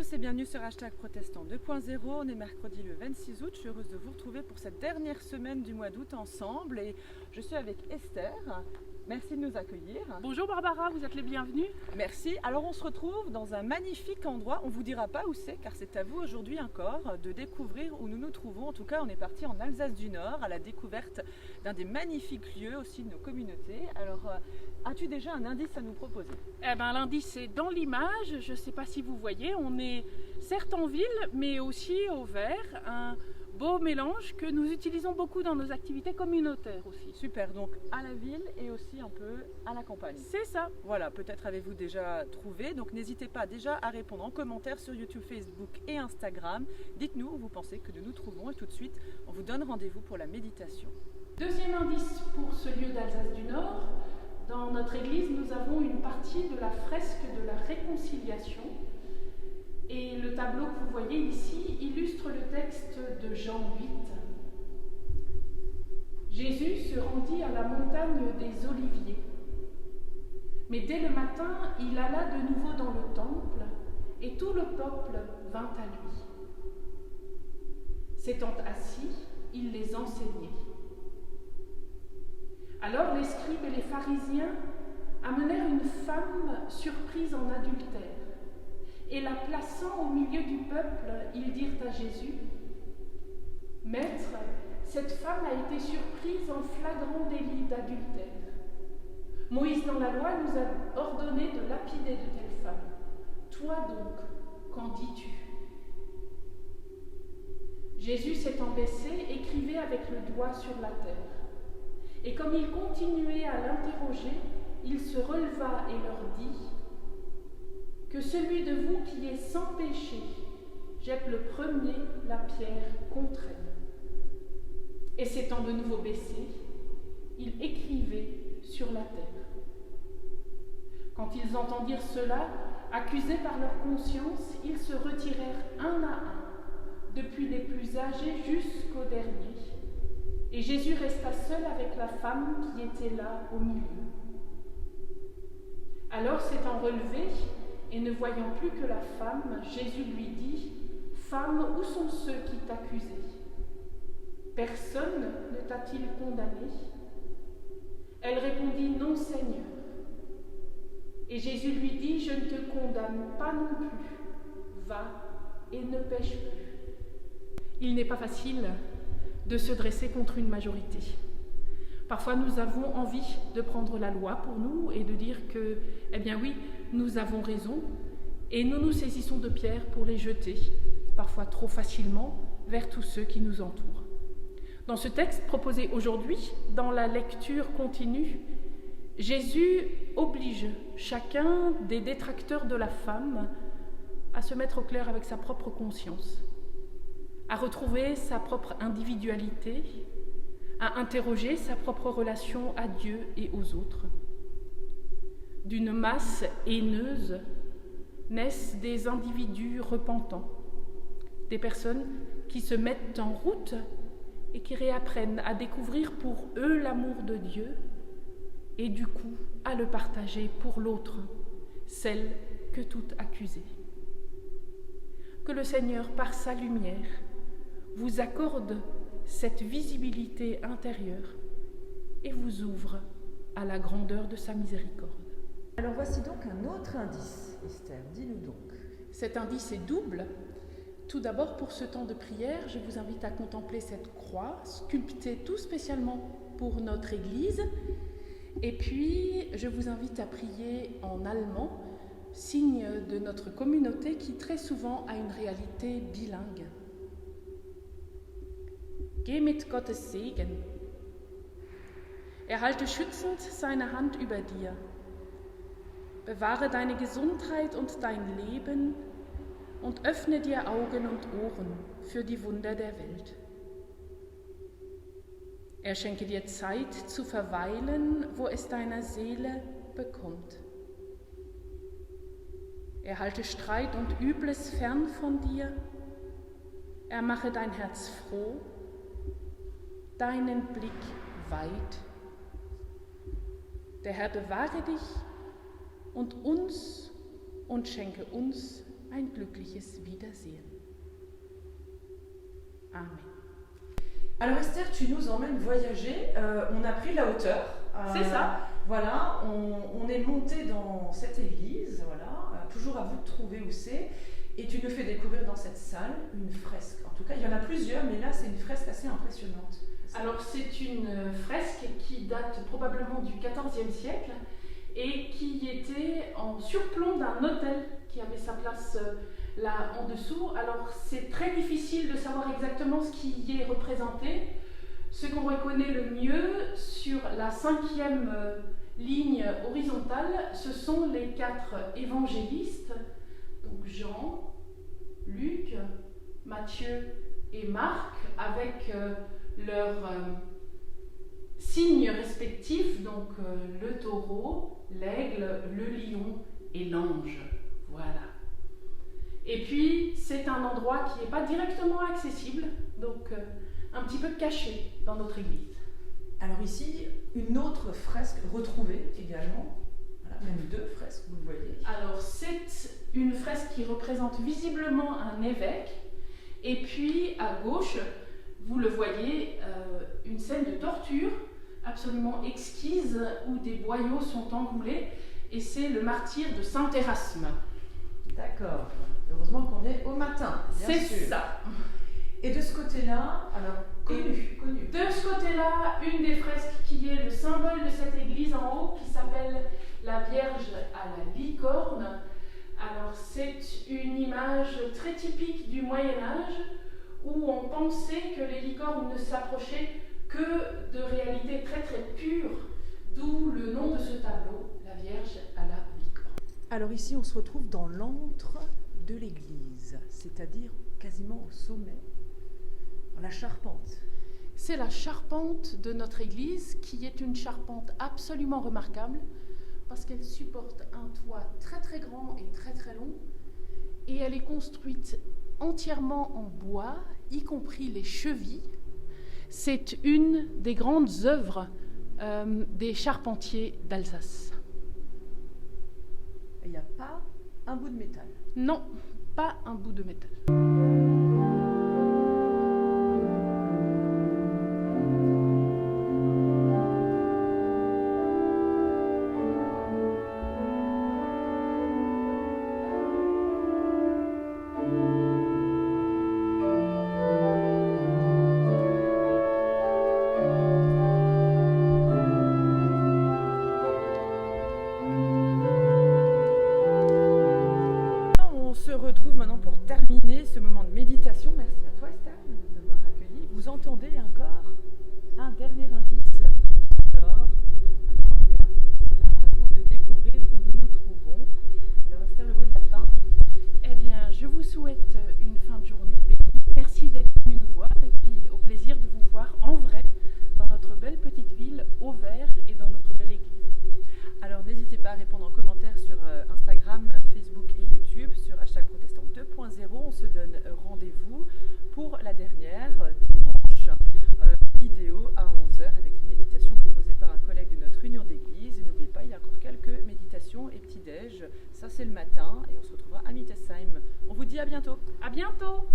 tous et bienvenue sur Hashtag Protestant 2.0. On est mercredi le 26 août. Je suis heureuse de vous retrouver pour cette dernière semaine du mois d'août ensemble. Et je suis avec Esther. Merci de nous accueillir. Bonjour Barbara, vous êtes les bienvenus. Merci. Alors on se retrouve dans un magnifique endroit. On ne vous dira pas où c'est car c'est à vous aujourd'hui encore de découvrir où nous nous trouvons. En tout cas, on est parti en Alsace du Nord à la découverte d'un des magnifiques lieux aussi de nos communautés. Alors, as-tu déjà un indice à nous proposer? L'indice est dans l'image. Je ne sais pas si vous voyez, on est certes en ville mais aussi au vert. Un beau mélange que nous utilisons beaucoup dans nos activités communautaires aussi. Super, donc à la ville et aussi un peu à la campagne. C'est ça. Voilà, peut-être avez-vous déjà trouvé, donc n'hésitez pas déjà à répondre en commentaire sur YouTube, Facebook et Instagram. Dites-nous où vous pensez que nous nous trouvons et tout de suite, on vous donne rendez-vous pour la méditation. Deuxième indice pour ce lieu d'Alsace du Nord. Dans notre église, nous avons une partie de la fresque de la réconciliation. Et le tableau que vous voyez ici illustre le texte de Jean 8. Jésus se rendit à la montagne des Oliviers. Mais dès le matin, il alla de nouveau dans le temple, et tout le peuple vint à lui. S'étant assis, il les enseignait. Alors les scribes et les pharisiens amenèrent une femme surprise en adultère. Et la plaçant au milieu du peuple, ils dirent à Jésus : « Maître, cette femme a été surprise en flagrant délit d'adultère. Moïse dans la loi nous a ordonné de lapider de telle femme. Toi donc, qu'en dis-tu » Jésus s'étant baissé, écrivait avec le doigt sur la terre. Et comme il continuait à l'interroger, il se releva et leur dit : « Que celui de vous qui est sans péché jette le premier la pierre contre elle. » Et s'étant de nouveau baissé, il écrivait sur la terre. Quand ils entendirent cela, accusés par leur conscience, ils se retirèrent un à un, depuis les plus âgés jusqu'au dernier. Et Jésus resta seul avec la femme qui était là au milieu. Alors s'étant relevé, et ne voyant plus que la femme, Jésus lui dit : « Femme, où sont ceux qui t'accusaient ? Personne ne t'a-t-il condamné ? » Elle répondit : « Non, Seigneur. » Et Jésus lui dit : « Je ne te condamne pas non plus. Va et ne pêche plus. » Il n'est pas facile de se dresser contre une majorité. Parfois, nous avons envie de prendre la loi pour nous et de dire que, eh bien oui, nous avons raison, et nous nous saisissons de pierres pour les jeter, parfois trop facilement, vers tous ceux qui nous entourent. Dans ce texte proposé aujourd'hui, dans la lecture continue, Jésus oblige chacun des détracteurs de la femme à se mettre au clair avec sa propre conscience, à retrouver sa propre individualité, à interroger sa propre relation à Dieu et aux autres. D'une masse haineuse naissent des individus repentants, des personnes qui se mettent en route et qui réapprennent à découvrir pour eux l'amour de Dieu et du coup à le partager pour l'autre, celle que tout accusait. Que le Seigneur, par sa lumière, vous accorde cette visibilité intérieure et vous ouvre à la grandeur de sa miséricorde. Alors voici donc un autre indice, Esther, dis-nous donc. Cet indice est double. Tout d'abord, pour ce temps de prière, je vous invite à contempler cette croix, sculptée tout spécialement pour notre Église. Et puis, je vous invite à prier en allemand, signe de notre communauté qui très souvent a une réalité bilingue. Geh mit Gottes Segen. Halte schützend seine Hand über dir. Bewahre deine Gesundheit und dein Leben und öffne dir Augen und Ohren für die Wunder der Welt. Schenke dir Zeit zu verweilen, wo es deiner Seele bekommt. Halte Streit und Übles fern von dir. Mache dein Herz froh, deinen Blick weit. Der Herr bewahre dich und schenke uns ein glückliches Wiedersehen. Amen. Alors Esther, tu nous emmènes voyager. On a pris la hauteur. C'est ça. Voilà, on est monté dans cette église. Voilà, toujours à vous de trouver où c'est. Et tu nous fais découvrir dans cette salle une fresque. En tout cas, il y en a plusieurs, mais là, c'est une fresque assez impressionnante. Alors c'est une fresque qui date probablement du XIVe siècle et qui était en surplomb d'un autel qui avait sa place là en dessous. Alors c'est très difficile de savoir exactement ce qui y est représenté. Ce qu'on reconnaît le mieux sur la 5e ligne horizontale, ce sont les 4 évangélistes, donc Jean, Luc, Matthieu et Marc, avec leurs signes respectifs, donc le taureau, l'aigle, le lion et l'ange. Voilà. Et puis, c'est un endroit qui n'est pas directement accessible, donc un petit peu caché dans notre église. Alors ici, une autre fresque retrouvée également. Voilà, même 2 fresques, vous le voyez. Alors, c'est une fresque qui représente visiblement un évêque. Et puis, à gauche, vous le voyez, une scène de torture absolument exquise où des boyaux sont enroulés. Et c'est le martyre de Saint Érasme. D'accord. Heureusement qu'on est au matin, bien sûr. C'est ça. Et de ce côté-là, alors, connu. De ce côté-là, une des fresques qui est le symbole de cette église en haut, qui s'appelle la Vierge à la licorne. Alors, c'est une image très typique du Moyen-Âge, où on pensait que les licornes ne s'approchaient que de réalités très très pures, d'où le nom de ce tableau, la Vierge à la licorne. Alors ici, on se retrouve dans l'antre de l'église, c'est-à-dire quasiment au sommet, dans la charpente. C'est la charpente de notre église, qui est une charpente absolument remarquable, parce qu'elle supporte un toit très très grand et très très long, et elle est construite entièrement en bois, y compris les chevilles. C'est une des grandes œuvres des charpentiers d'Alsace. Il n'y a pas un bout de métal. Non, pas un bout de métal. On se retrouve maintenant pour terminer ce moment de méditation. Merci à toi Esther de nous avoir accueillis. Vous entendez encore un dernier indice. Alors, à vous de découvrir où nous nous trouvons. Alors Esther, le mot de la fin. Eh bien, je vous souhaite une fin de journée bénie. Merci d'être venu nous voir et puis au plaisir de vous voir en vrai dans notre belle petite ville Auvers et dans notre belle église. Alors n'hésitez pas à répondre en commentaire sur Instagram, Facebook et YouTube sur #protestant 2.0. On se donne rendez-vous pour la dernière dimanche vidéo à 11h avec une méditation proposée par un collègue de notre union d'église. Et n'oubliez pas, il y a encore quelques méditations et petits-déj. Ça c'est le matin et on se retrouvera à Mittesheim. On vous dit à bientôt. À bientôt!